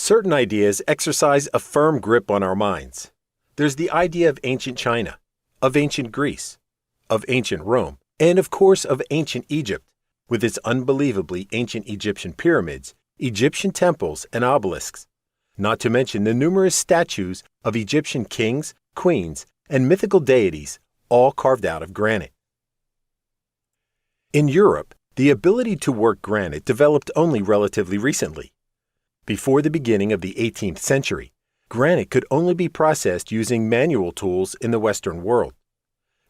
Certain ideas exercise a firm grip on our minds. There's the idea of ancient China, of ancient Greece, of ancient Rome, and of course of ancient Egypt, with its unbelievably ancient Egyptian pyramids, Egyptian temples, and obelisks, not to mention the numerous statues of Egyptian kings, queens, and mythical deities, all carved out of granite. In Europe, the ability to work granite developed only relatively recently. Before the beginning of the 18th century, granite could only be processed using manual tools in the Western world.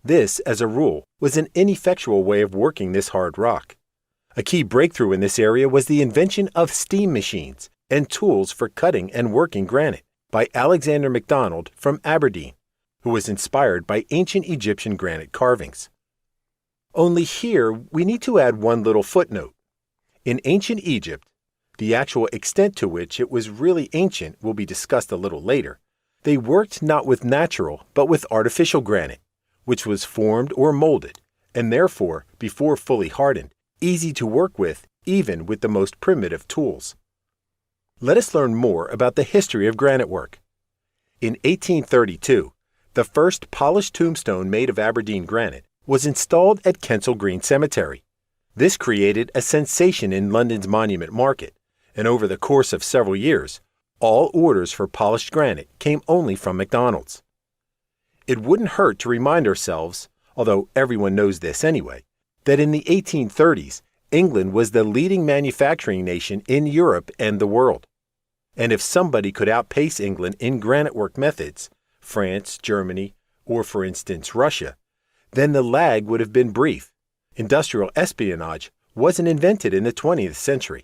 This, as a rule, was an ineffectual way of working this hard rock. A key breakthrough in this area was the invention of steam machines and tools for cutting and working granite by Alexander MacDonald from Aberdeen, who was inspired by ancient Egyptian granite carvings. Only here we need to add one little footnote. In ancient Egypt, the actual extent to which it was really ancient will be discussed a little later, they worked not with natural but with artificial granite, which was formed or molded, and therefore, before fully hardened, easy to work with even with the most primitive tools. Let us learn more about the history of granite work. In 1832, the first polished tombstone made of Aberdeen granite was installed at Kensal Green Cemetery. This created a sensation in London's Monument Market, and over the course of several years, all orders for polished granite came only from McDonald's. It wouldn't hurt to remind ourselves, although everyone knows this anyway, that in the 1830s, England was the leading manufacturing nation in Europe and the world. And if somebody could outpace England in granite work methods, France, Germany, or for instance Russia, then the lag would have been brief. Industrial espionage wasn't invented in the 20th century.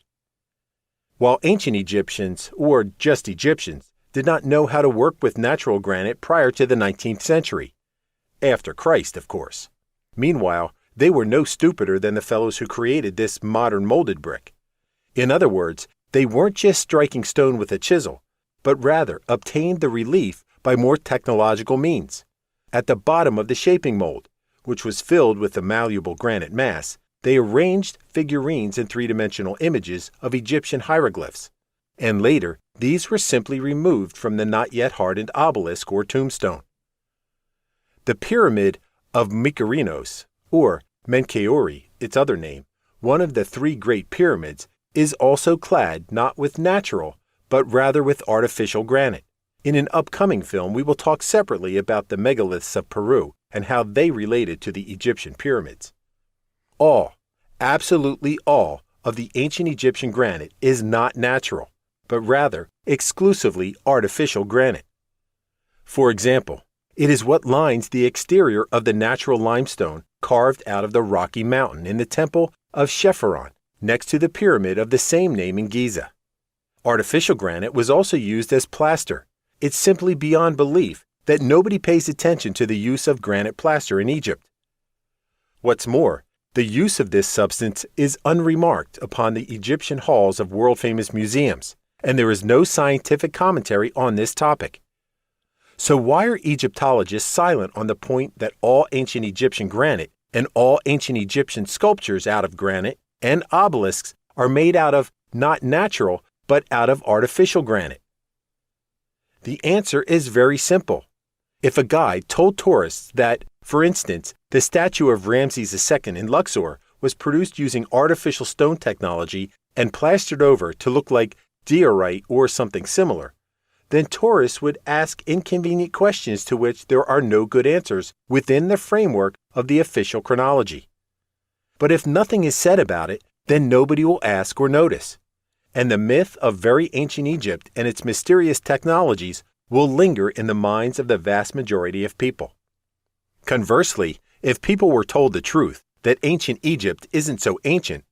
While ancient Egyptians, or just Egyptians, did not know how to work with natural granite prior to the 19th century. After Christ, of course. Meanwhile, they were no stupider than the fellows who created this modern molded brick. In other words, they weren't just striking stone with a chisel, but rather obtained the relief by more technological means. At the bottom of the shaping mold, which was filled with the malleable granite mass, they arranged figurines and three-dimensional images of Egyptian hieroglyphs, and later these were simply removed from the not yet hardened obelisk or tombstone. The Pyramid of Mykerinos, or Menkaure, its other name, one of the three great pyramids, is also clad not with natural, but rather with artificial granite. In an upcoming film, we will talk separately about the megaliths of Peru and how they related to the Egyptian pyramids. All, absolutely all, of the ancient Egyptian granite is not natural, but rather exclusively artificial granite. For example, it is what lines the exterior of the natural limestone carved out of the Rocky Mountain in the temple of Shepharon, next to the pyramid of the same name in Giza. Artificial granite was also used as plaster. It's simply beyond belief that nobody pays attention to the use of granite plaster in Egypt. What's more, the use of this substance is unremarked upon the Egyptian halls of world-famous museums, and there is no scientific commentary on this topic. So why are Egyptologists silent on the point that all ancient Egyptian granite and all ancient Egyptian sculptures out of granite and obelisks are made out of not natural, but out of artificial granite? The answer is very simple. If a guide told tourists that, for instance, the statue of Ramses II in Luxor was produced using artificial stone technology and plastered over to look like diorite or something similar, then tourists would ask inconvenient questions to which there are no good answers within the framework of the official chronology. But if nothing is said about it, then nobody will ask or notice, and the myth of very ancient Egypt and its mysterious technologies will linger in the minds of the vast majority of people. Conversely, if people were told the truth that ancient Egypt isn't so ancient,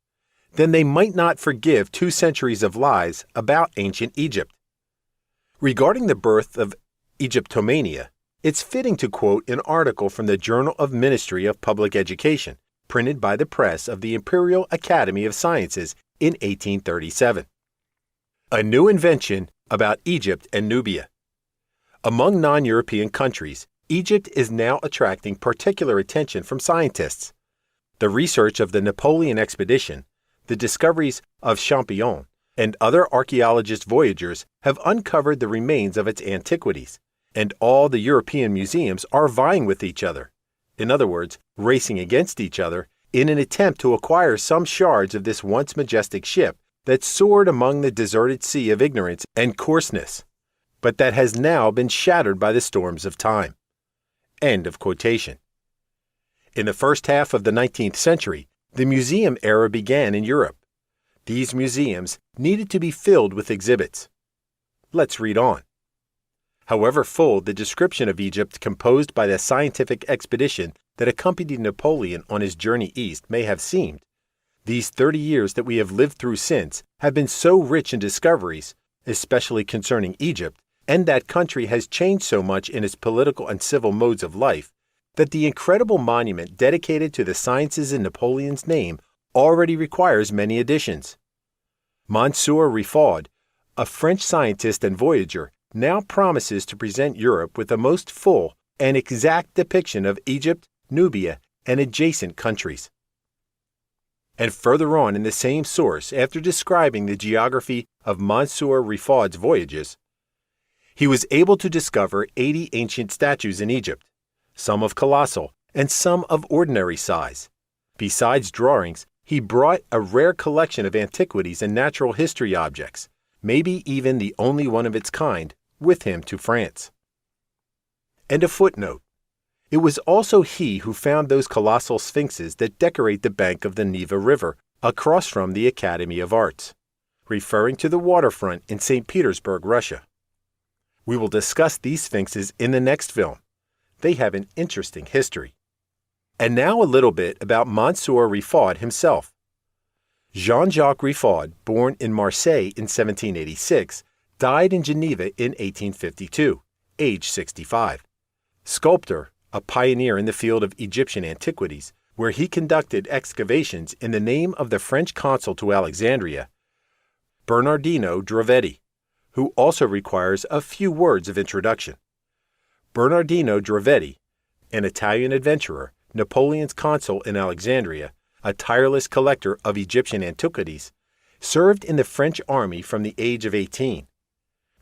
then they might not forgive 2 centuries of lies about ancient Egypt. Regarding the birth of Egyptomania, it's fitting to quote an article from the Journal of Ministry of Public Education, printed by the press of the Imperial Academy of Sciences in 1837. A new invention about Egypt and Nubia. Among non-European countries, Egypt is now attracting particular attention from scientists. The research of the Napoleon expedition, the discoveries of Champollion, and other archaeologist voyagers have uncovered the remains of its antiquities, and all the European museums are vying with each other. In other words, racing against each other in an attempt to acquire some shards of this once majestic ship that soared among the deserted sea of ignorance and coarseness, but that has now been shattered by the storms of time. End of quotation. In the first half of the 19th century, the museum era began in Europe. These museums needed to be filled with exhibits. Let's read on. However full the description of Egypt composed by the scientific expedition that accompanied Napoleon on his journey east may have seemed, these 30 years that we have lived through since have been so rich in discoveries, especially concerning Egypt, and that country has changed so much in its political and civil modes of life, that the incredible monument dedicated to the sciences in Napoleon's name already requires many additions. Monsieur Riffaud, a French scientist and voyager, now promises to present Europe with a most full and exact depiction of Egypt, Nubia, and adjacent countries. And further on in the same source, after describing the geography of Monsieur Riffaud's voyages, he was able to discover 80 ancient statues in Egypt, some of colossal and some of ordinary size. Besides drawings, he brought a rare collection of antiquities and natural history objects, maybe even the only one of its kind, with him to France. And a footnote. It was also he who found those colossal sphinxes that decorate the bank of the Neva River across from the Academy of Arts, referring to the waterfront in St. Petersburg, Russia. We will discuss these sphinxes in the next film. They have an interesting history. And now a little bit about Monsieur Riffaud himself. Jean-Jacques Riffaud, born in Marseille in 1786, died in Geneva in 1852, age 65. Sculptor, a pioneer in the field of Egyptian antiquities, where he conducted excavations in the name of the French consul to Alexandria, Bernardino Drovetti, who also requires a few words of introduction. Bernardino Drovetti, an Italian adventurer, Napoleon's consul in Alexandria, a tireless collector of Egyptian antiquities, served in the French army from the age of 18.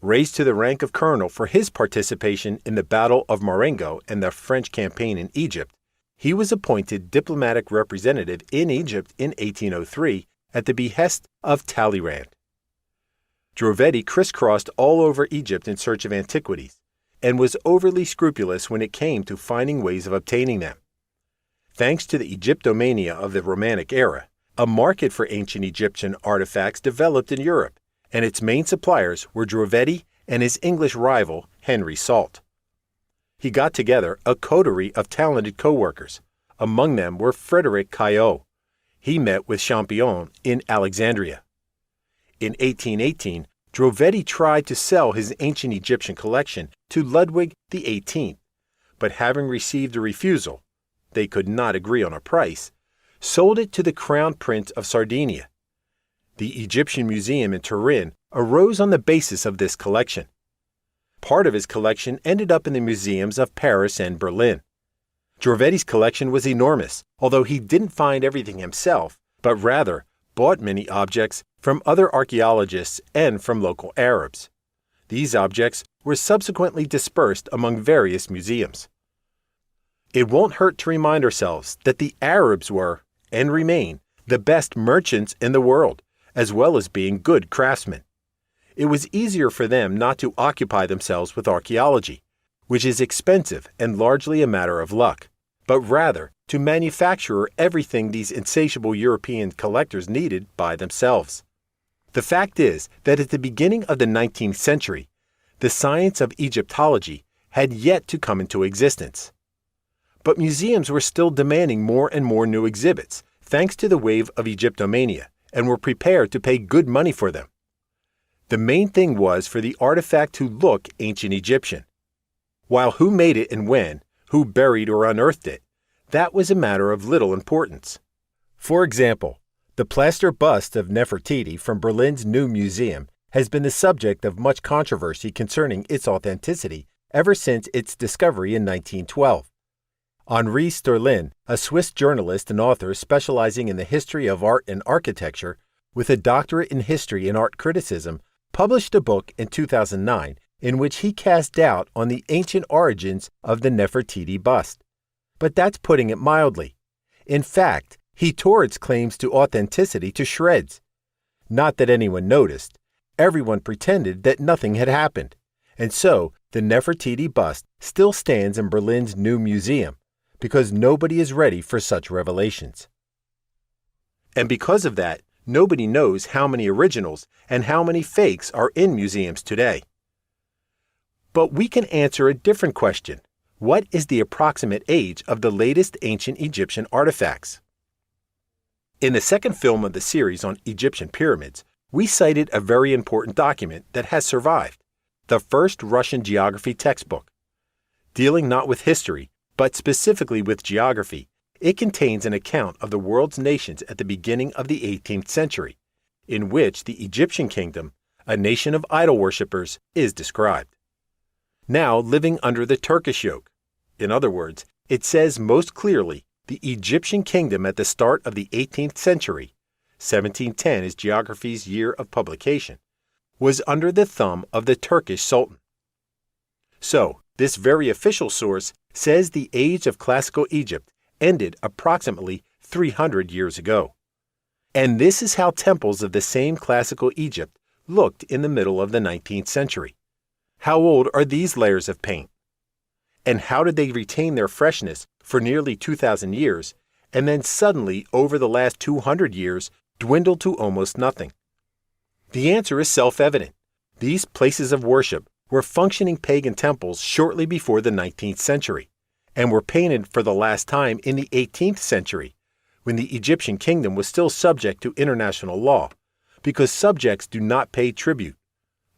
Raised to the rank of colonel for his participation in the Battle of Marengo and the French campaign in Egypt, he was appointed diplomatic representative in Egypt in 1803 at the behest of Talleyrand. Drovetti crisscrossed all over Egypt in search of antiquities, and was overly scrupulous when it came to finding ways of obtaining them. Thanks to the Egyptomania of the Romantic era, a market for ancient Egyptian artifacts developed in Europe, and its main suppliers were Drovetti and his English rival, Henry Salt. He got together a coterie of talented co-workers. Among them were Frederic Caillot. He met with Champion in Alexandria. In 1818, Drovetti tried to sell his ancient Egyptian collection to Ludwig XVIII, but having received a refusal, they could not agree on a price, sold it to the Crown Prince of Sardinia. The Egyptian Museum in Turin arose on the basis of this collection. Part of his collection ended up in the museums of Paris and Berlin. Drovetti's collection was enormous, although he didn't find everything himself, but rather bought many objects from other archaeologists and from local Arabs. These objects were subsequently dispersed among various museums. It won't hurt to remind ourselves that the Arabs were, and remain, the best merchants in the world, as well as being good craftsmen. It was easier for them not to occupy themselves with archaeology, which is expensive and largely a matter of luck, but rather to manufacture everything these insatiable European collectors needed by themselves. The fact is that at the beginning of the 19th century, the science of Egyptology had yet to come into existence. But museums were still demanding more and more new exhibits, thanks to the wave of Egyptomania, and were prepared to pay good money for them. The main thing was for the artifact to look ancient Egyptian. While who made it and when, who buried or unearthed it, that was a matter of little importance. For example, the plaster bust of Nefertiti from Berlin's new museum has been the subject of much controversy concerning its authenticity ever since its discovery in 1912. Henri Sterlin, a Swiss journalist and author specializing in the history of art and architecture, with a doctorate in history and art criticism, published a book in 2009 in which he cast doubt on the ancient origins of the Nefertiti bust. But that's putting it mildly. In fact, he tore its claims to authenticity to shreds. Not that anyone noticed. Everyone pretended that nothing had happened. And so, the Nefertiti bust still stands in Berlin's new museum, because nobody is ready for such revelations. And because of that, nobody knows how many originals and how many fakes are in museums today. But we can answer a different question. What is the approximate age of the latest ancient Egyptian artifacts? In the second film of the series on Egyptian pyramids, we cited a very important document that has survived, the first Russian geography textbook. Dealing not with history, but specifically with geography, it contains an account of the world's nations at the beginning of the 18th century, in which the Egyptian kingdom, a nation of idol worshippers, is described. Now living under the Turkish yoke. In other words, it says most clearly the Egyptian kingdom at the start of the 18th century, 1710 is geography's year of publication, was under the thumb of the Turkish Sultan. So, this very official source says the age of classical Egypt ended approximately 300 years ago. And this is how temples of the same classical Egypt looked in the middle of the 19th century. How old are these layers of paint? And how did they retain their freshness for nearly 2,000 years, and then suddenly, over the last 200 years, dwindle to almost nothing? The answer is self-evident. These places of worship were functioning pagan temples shortly before the 19th century, and were painted for the last time in the 18th century, when the Egyptian kingdom was still subject to international law, because subjects do not pay tribute.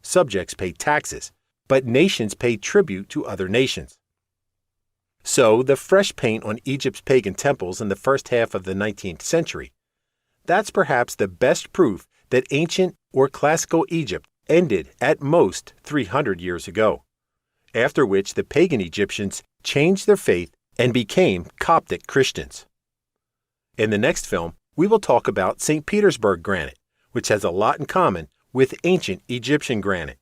Subjects pay taxes, but nations pay tribute to other nations. So, the fresh paint on Egypt's pagan temples in the first half of the 19th century, that's perhaps the best proof that ancient or classical Egypt ended at most 300 years ago, after which the pagan Egyptians changed their faith and became Coptic Christians. In the next film, we will talk about St. Petersburg granite, which has a lot in common with ancient Egyptian granite.